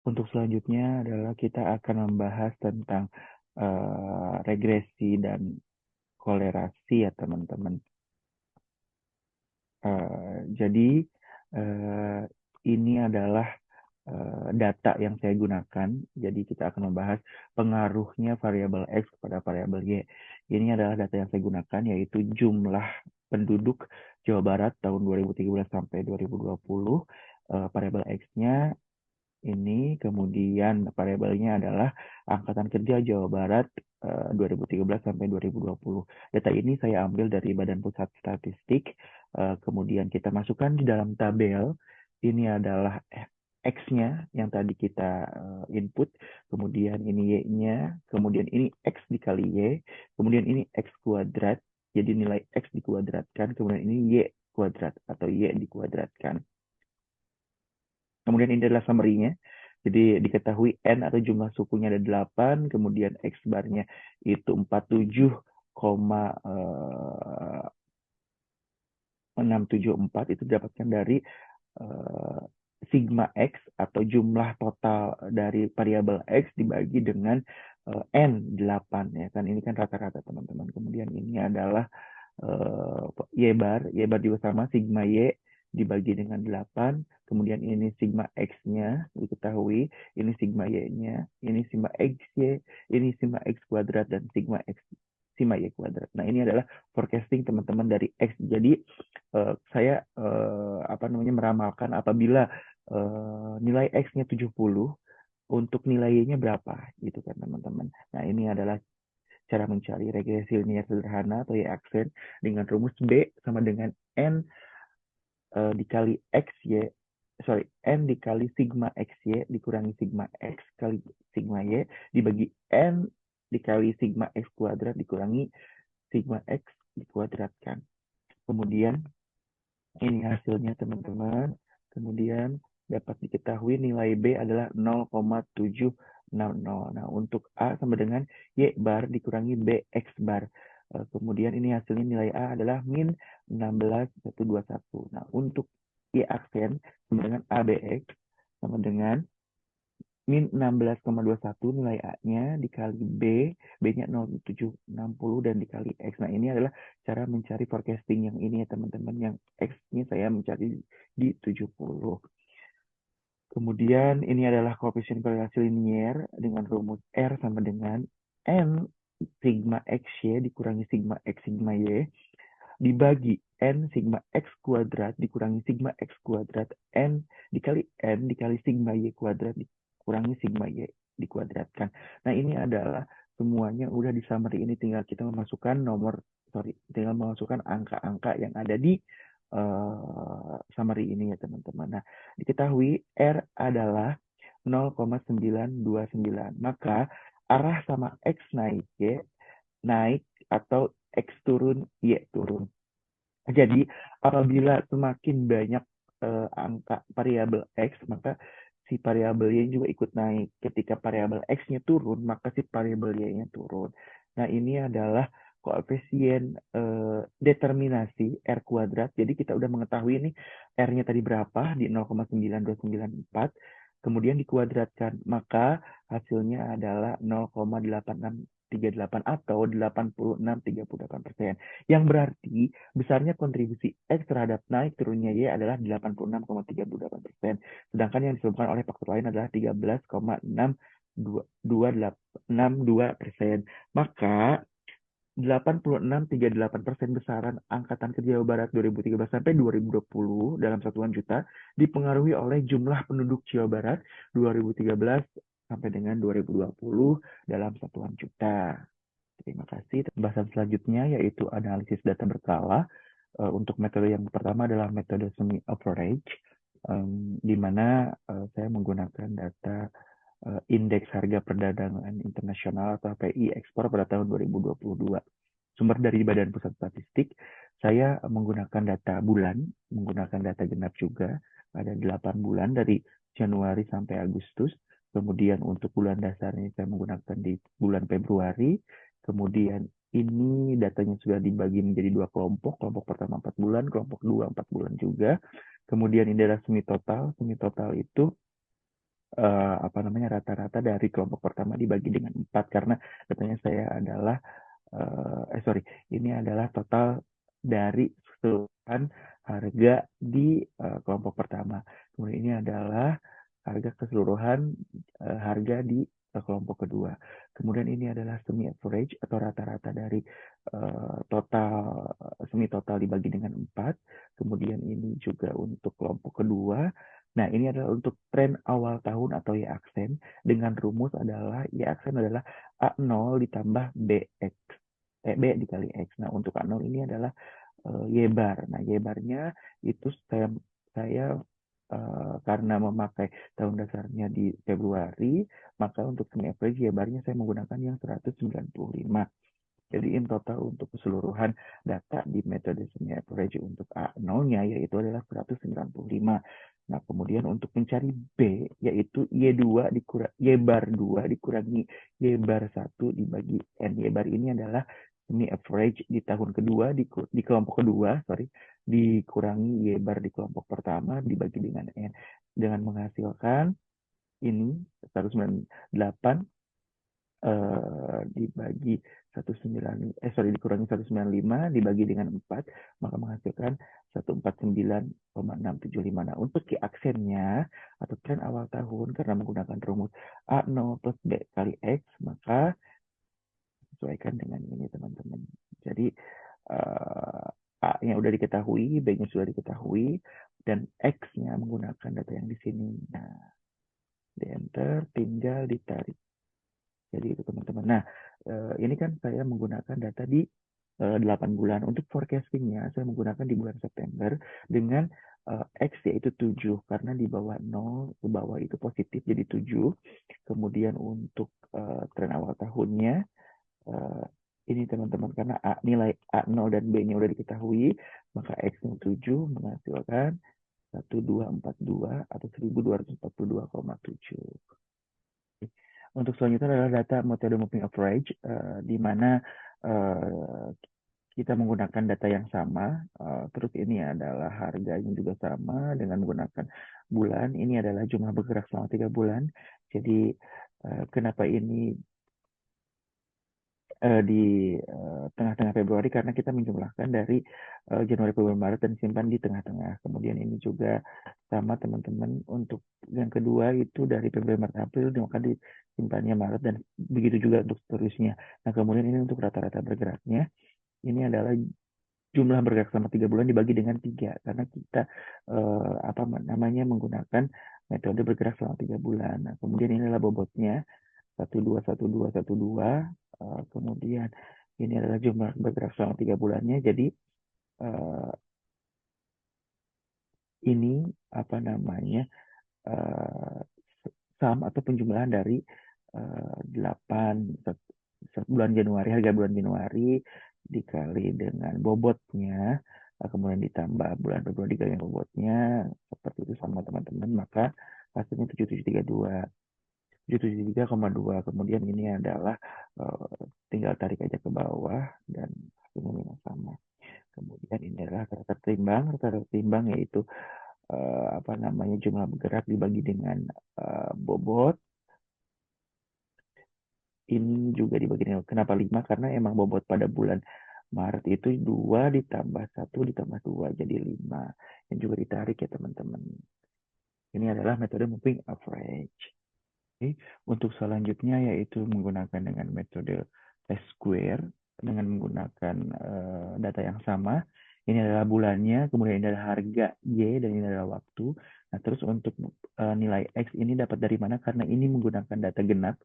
Untuk selanjutnya adalah kita akan membahas tentang regresi dan kolerasi ya teman-teman. Jadi eh, ini adalah data yang saya gunakan. Jadi kita akan membahas pengaruhnya variabel X kepada variabel Y. Ini adalah data yang saya gunakan, yaitu jumlah penduduk Jawa Barat tahun 2013 sampai 2020. Variabel X-nya ini, kemudian variabelnya adalah Angkatan Kerja Jawa Barat 2013 sampai 2020. Data ini saya ambil dari Badan Pusat Statistik, kemudian kita masukkan di dalam tabel. Ini adalah X-nya yang tadi kita input, kemudian ini Y-nya, kemudian ini X dikali Y, kemudian ini X kuadrat, jadi nilai X dikuadratkan, kemudian ini Y kuadrat atau Y dikuadratkan. Kemudian ini adalah summary-nya. Jadi diketahui N atau jumlah sukunya ada 8, kemudian X bar-nya itu 47,674 itu didapatkan dari eh, sigma X atau jumlah total dari variabel X dibagi dengan N 8 ya kan. Ini kan rata-rata teman-teman. Kemudian ini adalah Y bar juga sama, sigma Y dibagi dengan 8, kemudian ini sigma X-nya diketahui, ini sigma Y-nya, ini sigma XY, ini sigma X kuadrat, dan sigma Y kuadrat. Nah, ini adalah forecasting teman-teman dari X. Jadi, saya meramalkan apabila nilai X-nya 70, untuk nilai Y-nya berapa, gitu kan teman-teman. Nah, ini adalah cara mencari regresi linear sederhana atau Y-aksen dengan rumus B sama dengan N dikali XY, N dikali sigma XY dikurangi sigma X kali sigma Y dibagi N dikali sigma X kuadrat dikurangi sigma X dikuadratkan. Kemudian ini hasilnya teman-teman. Kemudian dapat diketahui nilai B adalah 0,760. Nah, untuk A sama dengan Y bar dikurangi BX bar. Kemudian ini hasilnya nilai A adalah min 16,121. Nah, untuk Y aksen sama dengan ABX sama dengan min 16,21 nilai A-nya dikali B, B-nya 0,760 dan dikali X. Nah, ini adalah cara mencari forecasting yang ini ya teman-teman, yang X-nya saya mencari di 70. Kemudian ini adalah koefisien korelasi linier dengan rumus R sama dengan N sigma XY dikurangi sigma X sigma Y dibagi N sigma X kuadrat dikurangi sigma X kuadrat N dikali sigma Y kuadrat dikurangi sigma Y dikuadratkan. Nah, ini adalah semuanya udah di summary ini, tinggal kita memasukkan tinggal memasukkan angka-angka yang ada di summary ini ya teman-teman. Nah, diketahui R adalah 0,929. Maka arah sama X naik Y naik atau X turun, Y turun. Jadi apabila semakin banyak angka variabel X, maka si variabel Y juga ikut naik. Ketika variabel X-nya turun, maka si variabel Y-nya turun. Nah, ini adalah koefisien determinasi R kuadrat. Jadi kita udah mengetahui ini R-nya tadi berapa di 0,9294. Kemudian dikuadratkan, maka hasilnya adalah 0,8638 atau 86,38%. Yang berarti besarnya kontribusi X terhadap naik turunnya Y adalah 86,38%. Sedangkan yang disebabkan oleh faktor lain adalah 13,662%. Maka 86,38% besaran Angkatan Kerja Jawa Barat 2013 sampai 2020 dalam satuan juta dipengaruhi oleh jumlah penduduk Jawa Barat 2013 sampai dengan 2020 dalam satuan juta. Terima kasih. Pembahasan selanjutnya yaitu analisis data berkala. Untuk metode yang pertama adalah metode semi average, di mana saya menggunakan data indeks harga perdagangan internasional atau PI ekspor pada tahun 2022. Sumber dari Badan Pusat Statistik, saya menggunakan data bulan, menggunakan data genap juga, ada 8 bulan dari Januari sampai Agustus. Kemudian untuk bulan dasarnya saya menggunakan di bulan Februari. Kemudian ini datanya sudah dibagi menjadi dua kelompok. Kelompok pertama 4 bulan, kelompok 2 4 bulan juga. Kemudian ini adalah semi total. Semi total itu apa namanya, rata-rata dari kelompok pertama dibagi dengan 4 karena datanya saya adalah sorry, ini adalah total dari keseluruhan harga di kelompok pertama. Kemudian ini adalah harga keseluruhan harga di kelompok kedua. Kemudian ini adalah semi average atau rata-rata dari total semi total dibagi dengan 4. Kemudian ini juga untuk kelompok kedua. Nah, ini adalah untuk tren awal tahun atau Y aksen dengan rumus adalah Y aksen adalah A0 ditambah BX. B dikali X. Nah, untuk A0 ini adalah Y bar. Nah, Y barnya itu saya karena memakai tahun dasarnya di Februari, maka untuk semi average Y barnya saya menggunakan yang 195. Jadi in total untuk keseluruhan data di metode semi average untuk A0-nya yaitu adalah 195. Nah, kemudian untuk mencari B yaitu Y2 Y bar 2 dikurangi Y bar 1 dibagi N. Y bar ini adalah semi average di tahun kedua di kelompok kedua, sorry, dikurangi Y bar di kelompok pertama dibagi dengan N dengan menghasilkan ini 198 dibagi 19 dikurangi 195 dibagi dengan 4 maka menghasilkan 149,675. Nah, untuk Q aksennya atau tren awal tahun karena menggunakan rumus A0 plus B kali X maka sesuaikan dengan ini teman-teman. Jadi A-nya udah diketahui, B-nya sudah diketahui, dan X-nya menggunakan data yang di sini. Nah, di enter, tinggal ditarik. Jadi itu teman-teman. Nah, ini kan saya menggunakan data di 8 bulan. Untuk forecastingnya saya menggunakan di bulan September dengan X yaitu 7 karena di bawah 0 ke bawah itu positif jadi 7. Kemudian untuk tren awal tahunnya ini teman-teman karena nilai A0 dan B-nya udah diketahui, maka X-nya 7 menghasilkan 1242 atau 1242,7. Untuk selanjutnya adalah data metode moving average, di mana kita menggunakan data yang sama, terus ini adalah harganya juga sama dengan menggunakan bulan. Ini adalah jumlah bergerak selama 3 bulan. Jadi kenapa ini di tengah-tengah Februari karena kita menjumlahkan dari Januari, Februari, Maret dan simpan di tengah-tengah. Kemudian ini juga sama teman-teman untuk yang kedua itu dari Februari, Maret, April maka disimpannya Maret dan begitu juga untuk seterusnya. Nah, kemudian ini untuk rata-rata bergeraknya ini adalah jumlah bergerak selama 3 bulan dibagi dengan 3 karena kita apa namanya menggunakan metode bergerak selama 3 bulan. Nah, kemudian ini adalah bobotnya 121212. Kemudian ini adalah jumlah bergerak selama 3 bulannya. Jadi ini apa namanya sum atau penjumlahan dari 8 bulan Januari, harga bulan Januari dikali dengan bobotnya, kemudian ditambah bulan Februari dikali dengan bobotnya, seperti itu sama teman-teman, maka hasilnya 7732. 773,2. Kemudian ini adalah tinggal tarik aja ke bawah dan hasilnya sama. Kemudian ini adalah rata timbang. Rata timbang yaitu apa namanya jumlah bergerak dibagi dengan bobot. Ini juga dibagi dengan kenapa 5? Karena emang bobot pada bulan Maret itu 2 ditambah 1 ditambah 2 jadi 5. Yang juga ditarik ya teman-teman. Ini adalah metode moving average. Untuk selanjutnya yaitu menggunakan dengan metode S-square dengan menggunakan data yang sama. Ini adalah bulannya, kemudian ini adalah harga Y dan ini adalah waktu. Nah, terus untuk nilai X ini dapat dari mana? Karena ini menggunakan data genap